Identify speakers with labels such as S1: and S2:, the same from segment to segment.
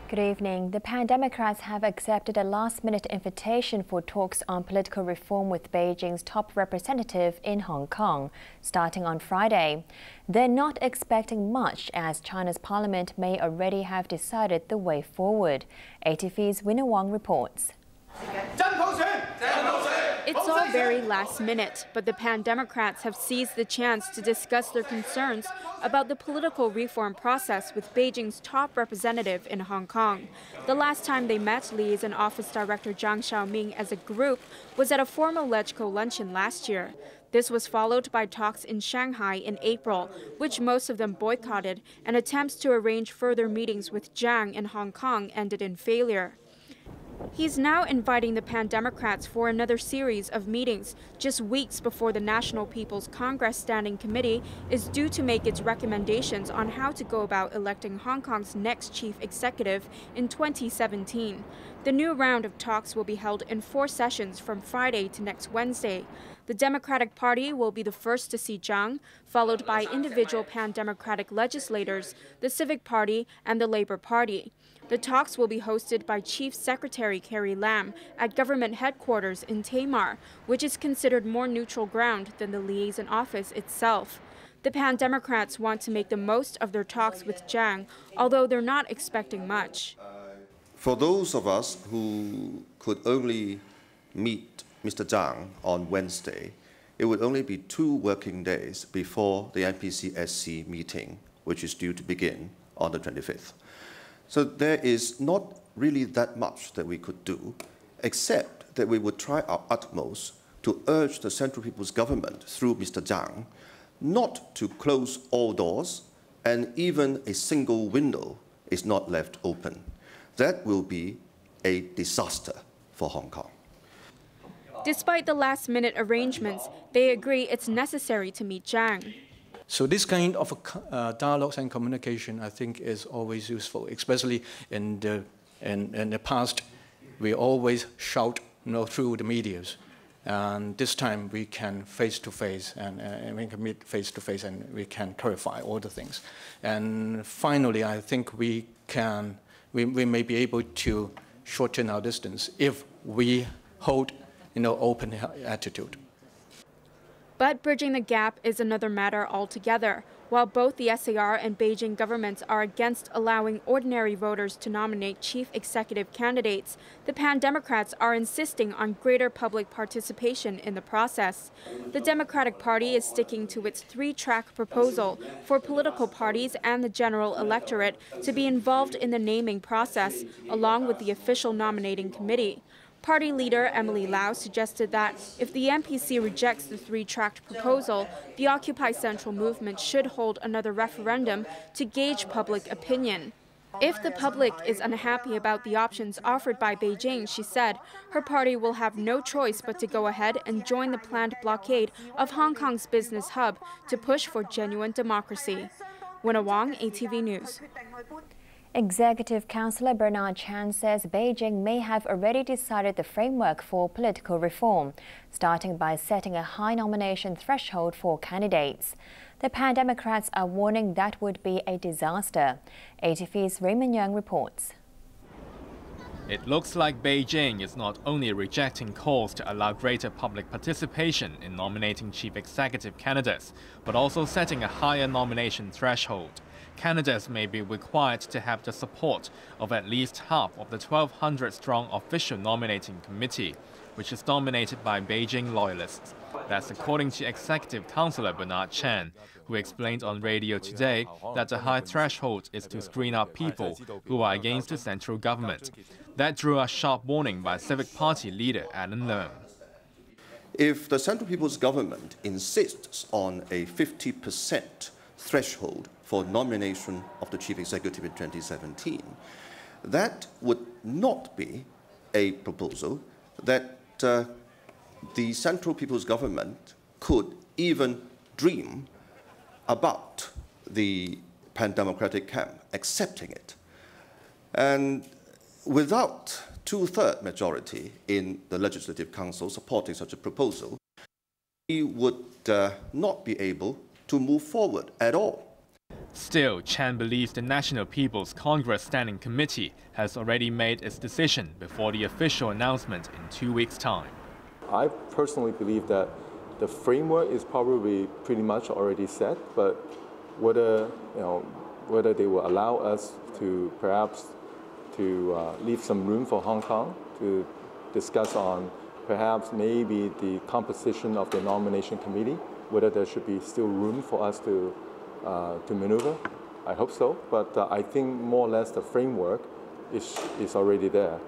S1: Good evening. The Pan Democrats have accepted a last-minute invitation for talks on political reform with Beijing's top representative in Hong Kong, starting on Friday. They're not expecting much, as China's parliament may already have decided the way forward. ATV's Winnie Wong reports.
S2: It's all very last minute, but the Pan Democrats have seized the chance to discuss their concerns about the political reform process with Beijing's top representative in Hong Kong. The last time they met Liaison Office Director Zhang Xiaoming as a group was at a formal LegCo luncheon last year. This was followed by talks in Shanghai in April, which most of them boycotted, and attempts to arrange further meetings with Zhang in Hong Kong ended in failure. He's now inviting the Pan Democrats for another series of meetings, just weeks before the National People's Congress Standing Committee is due to make its recommendations on how to go about electing Hong Kong's next chief executive in 2017. The new round of talks will be held in 4 sessions from Friday to next Wednesday. The Democratic Party will be the first to see Zhang, followed by individual Pan-Democratic legislators, the Civic Party, and the Labour Party. The talks will be hosted by Chief Secretary Carrie Lam at government headquarters in Tamar, which is considered more neutral ground than the liaison office itself. The Pan Democrats want to make the most of their talks with Zhang, although they're not expecting much.
S3: For those of us who could only meet Mr. Zhang on Wednesday, it would only be 2 working days before the NPC-SC meeting, which is due to begin on the 25th. So there is not really that much that we could do, except that we would try our utmost to urge the Central People's Government through Mr. Zhang not to close all doors, and even a single window is not left open. That will be a disaster for Hong Kong.
S2: Despite the last-minute arrangements, they agree it's necessary to meet Zhang.
S4: So this kind of dialogues and communication, I think, is always useful, especially in the past. We always shout, through the medias, and this time we can face-to-face, and we can meet face-to-face, and we can clarify all the things. And finally, I think we may be able to shorten our distance if we hold, open attitude.
S2: But bridging the gap is another matter altogether. While both the SAR and Beijing governments are against allowing ordinary voters to nominate chief executive candidates, the Pan Democrats are insisting on greater public participation in the process. The Democratic Party is sticking to its 3-track proposal for political parties and the general electorate to be involved in the naming process, along with the official nominating committee. Party leader Emily Lau suggested that if the NPC rejects the 3-track proposal, the Occupy Central movement should hold another referendum to gauge public opinion. If the public is unhappy about the options offered by Beijing, she said, her party will have no choice but to go ahead and join the planned blockade of Hong Kong's business hub to push for genuine democracy. Winnie Wong, ATV News.
S1: Executive Councillor Bernard Chan says Beijing may have already decided the framework for political reform, starting by setting a high nomination threshold for candidates. The Pan Democrats are warning that would be a disaster. ATV's Raymond Young reports.
S5: It looks like Beijing is not only rejecting calls to allow greater public participation in nominating chief executive candidates, but also setting a higher nomination threshold. Candidates may be required to have the support of at least half of the 1,200-strong official nominating committee, which is dominated by Beijing loyalists. That's according to Executive Councillor Bernard Chan, who explained on radio today that the high threshold is to screen out people who are against the central government. That drew a sharp warning by Civic Party leader Alan Leung.
S3: If the Central People's Government insists on a 50% threshold for nomination of the chief executive in 2017, that would not be a proposal that the Central People's Government could even dream about the Pan-Democratic camp accepting it. And without 2/3 majority in the Legislative Council supporting such a proposal, we would not be able to move forward at all.
S5: Still, Chan believes the National People's Congress Standing Committee has already made its decision before the official announcement in 2 weeks' time.
S6: I personally believe that the framework is probably pretty much already set, but whether they will allow us to perhaps leave some room for Hong Kong to discuss on perhaps maybe the composition of the nomination committee, whether there should be still room for us to maneuver. I hope so, but I think more or less the framework is already there.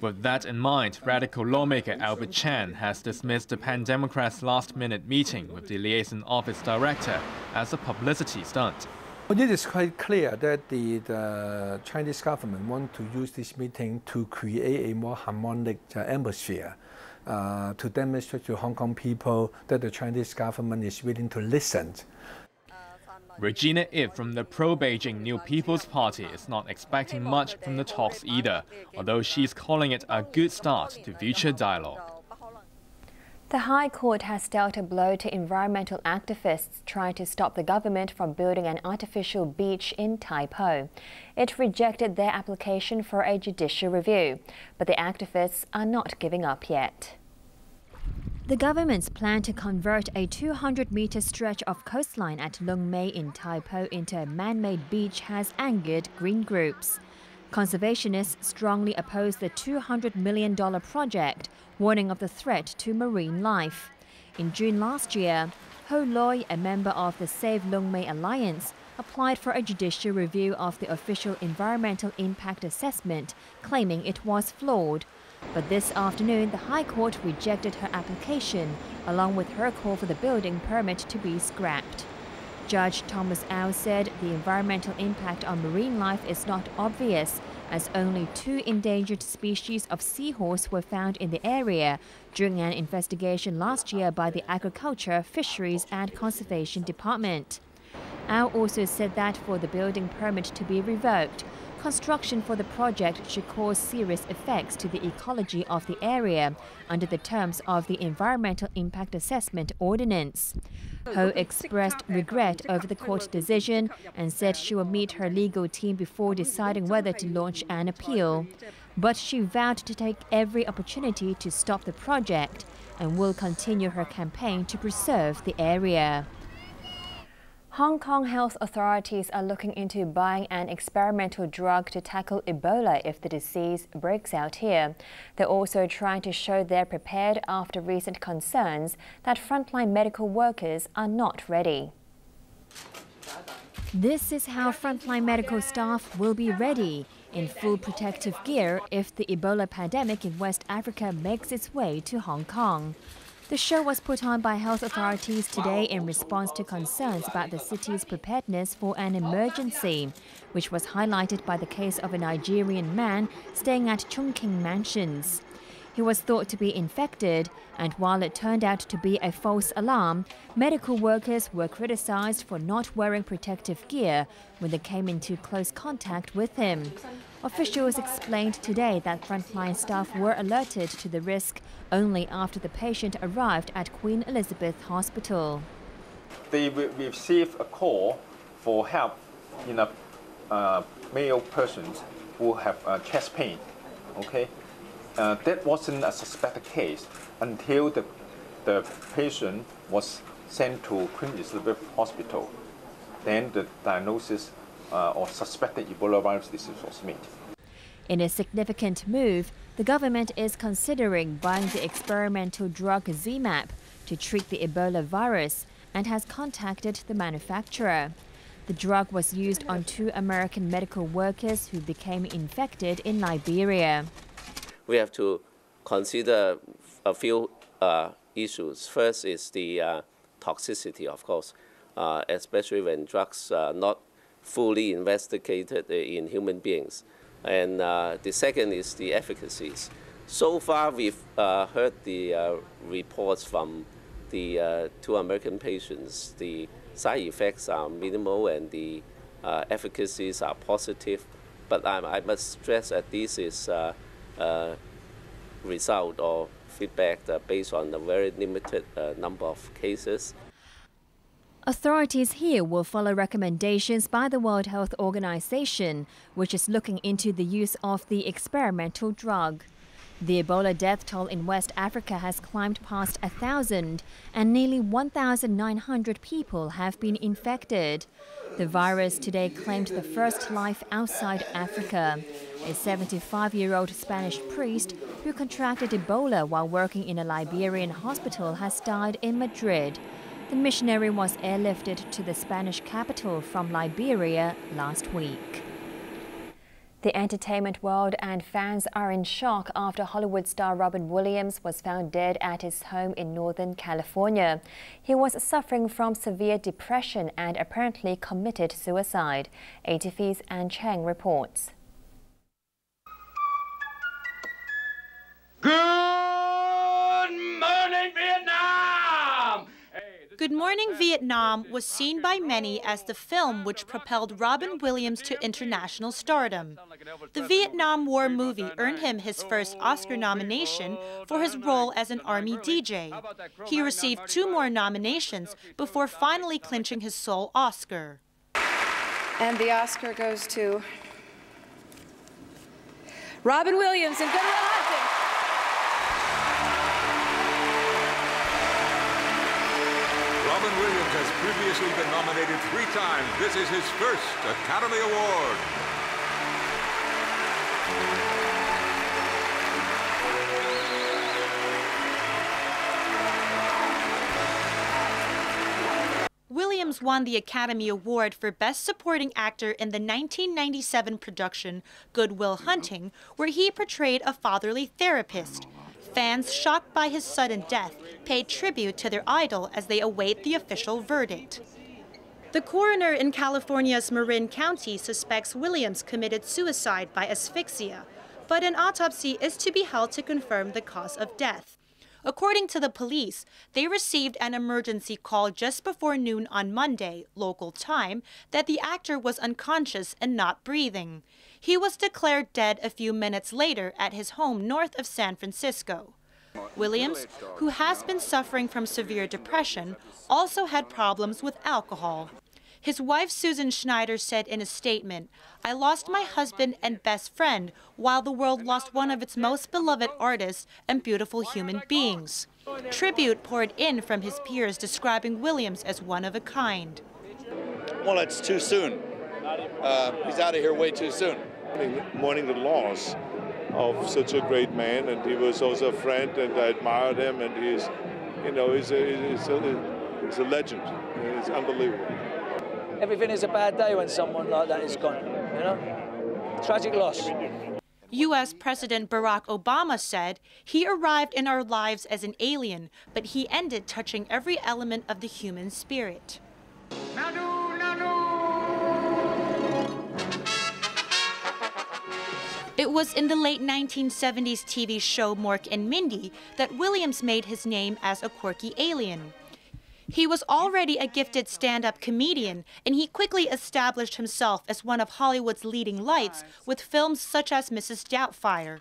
S5: With that in mind, radical lawmaker Albert Chan has dismissed the Pan Democrats' last-minute meeting with the liaison office director as a publicity stunt.
S7: Well, it is quite clear that the Chinese government want to use this meeting to create a more harmonic atmosphere, to demonstrate to Hong Kong people that the Chinese government is willing to listen.
S5: Regina Ip from the pro-Beijing New People's Party is not expecting much from the talks either, although she's calling it a good start to future dialogue.
S1: The High Court has dealt a blow to environmental activists trying to stop the government from building an artificial beach in Tai Po. It rejected their application for a judicial review, but the activists are not giving up yet. The government's plan to convert a 200-meter stretch of coastline at Lung Mei in Tai Po into a man-made beach has angered green groups. Conservationists strongly oppose the $200 million project, warning of the threat to marine life. In June last year, Ho Loi, a member of the Save Lung Mei Alliance, applied for a judicial review of the official environmental impact assessment, claiming it was flawed. But this afternoon, the High Court rejected her application, along with her call for the building permit to be scrapped. Judge Thomas Au said the environmental impact on marine life is not obvious, as only 2 endangered species of seahorse were found in the area during an investigation last year by the Agriculture, Fisheries and Conservation Department. Au also said that for the building permit to be revoked, construction for the project should cause serious effects to the ecology of the area under the terms of the Environmental Impact Assessment Ordinance. Ho expressed regret over the court decision and said she will meet her legal team before deciding whether to launch an appeal. But she vowed to take every opportunity to stop the project and will continue her campaign to preserve the area. Hong Kong health authorities are looking into buying an experimental drug to tackle Ebola if the disease breaks out here. They're also trying to show they're prepared after recent concerns that frontline medical workers are not ready. This is how frontline medical staff will be ready, in full protective gear, if the Ebola pandemic in West Africa makes its way to Hong Kong. The show was put on by health authorities today in response to concerns about the city's preparedness for an emergency, which was highlighted by the case of a Nigerian man staying at Chungking Mansions. He was thought to be infected, and while it turned out to be a false alarm, medical workers were criticized for not wearing protective gear when they came into close contact with him. Officials explained today that frontline staff were alerted to the risk only after the patient arrived at Queen Elizabeth Hospital.
S8: They received a call for help in a male person who have chest pain. Okay, that wasn't a suspected case until the patient was sent to Queen Elizabeth Hospital. Then the diagnosis or suspected Ebola virus disease was made.
S1: In a significant move, the government is considering buying the experimental drug ZMapp to treat the Ebola virus and has contacted the manufacturer. The drug was used on 2 American medical workers who became infected in Liberia.
S9: We have to consider a few issues. First is the toxicity, of course, especially when drugs are not fully investigated in human beings. And the second is the efficacies. So far, we've heard the reports from the 2 American patients. The side effects are minimal and the efficacies are positive. But I must stress that this is result or feedback based on a very limited number of cases.
S1: Authorities here will follow recommendations by the World Health Organization, which is looking into the use of the experimental drug. The Ebola death toll in West Africa has climbed past 1,000 and nearly 1,900 people have been infected. The virus today claimed the first life outside Africa. A 75-year-old Spanish priest who contracted Ebola while working in a Liberian hospital has died in Madrid. The missionary was airlifted to the Spanish capital from Liberia last week. The entertainment world and fans are in shock after Hollywood star Robin Williams was found dead at his home in Northern California. He was suffering from severe depression and apparently committed suicide. ATV's Ann Cheng reports.
S10: Good morning, Vietnam!
S11: Good Morning, Vietnam was seen by many as the film which propelled Robin Williams to international stardom. The Vietnam War movie earned him his first Oscar nomination for his role as an army DJ. He received 2 more nominations before finally clinching his sole Oscar.
S12: And the Oscar goes to Robin Williams and Good Will Hunting.
S10: Robin Williams has previously been nominated 3 times. This is his first Academy Award.
S11: Williams won the Academy Award for Best Supporting Actor in the 1997 production Good Will Hunting, where he portrayed a fatherly therapist. Fans shocked by his sudden death paid tribute to their idol as they await the official verdict. The coroner in California's Marin County suspects Williams committed suicide by asphyxia, but an autopsy is to be held to confirm the cause of death. According to the police, they received an emergency call just before noon on Monday, local time, that the actor was unconscious and not breathing. He was declared dead a few minutes later at his home north of San Francisco. Williams, who has been suffering from severe depression, also had problems with alcohol. His wife Susan Schneider said in a statement, "I lost my husband and best friend while the world lost one of its most beloved artists and beautiful human beings." Tribute poured in from his peers describing Williams as one of a kind.
S13: Well, it's too soon. He's out of here way too soon.
S6: Mourning the loss of such a great man, and he was also a friend, and I admired him, and he's a legend. It's unbelievable.
S14: Everything is a bad day when someone like that is gone, you know? Tragic loss.
S11: U.S. President Barack Obama said he arrived in our lives as an alien, but he ended touching every element of the human spirit. It was in the late 1970s TV show Mork and Mindy that Williams made his name as a quirky alien. He was already a gifted stand-up comedian, and he quickly established himself as one of Hollywood's leading lights with films such as Mrs. Doubtfire.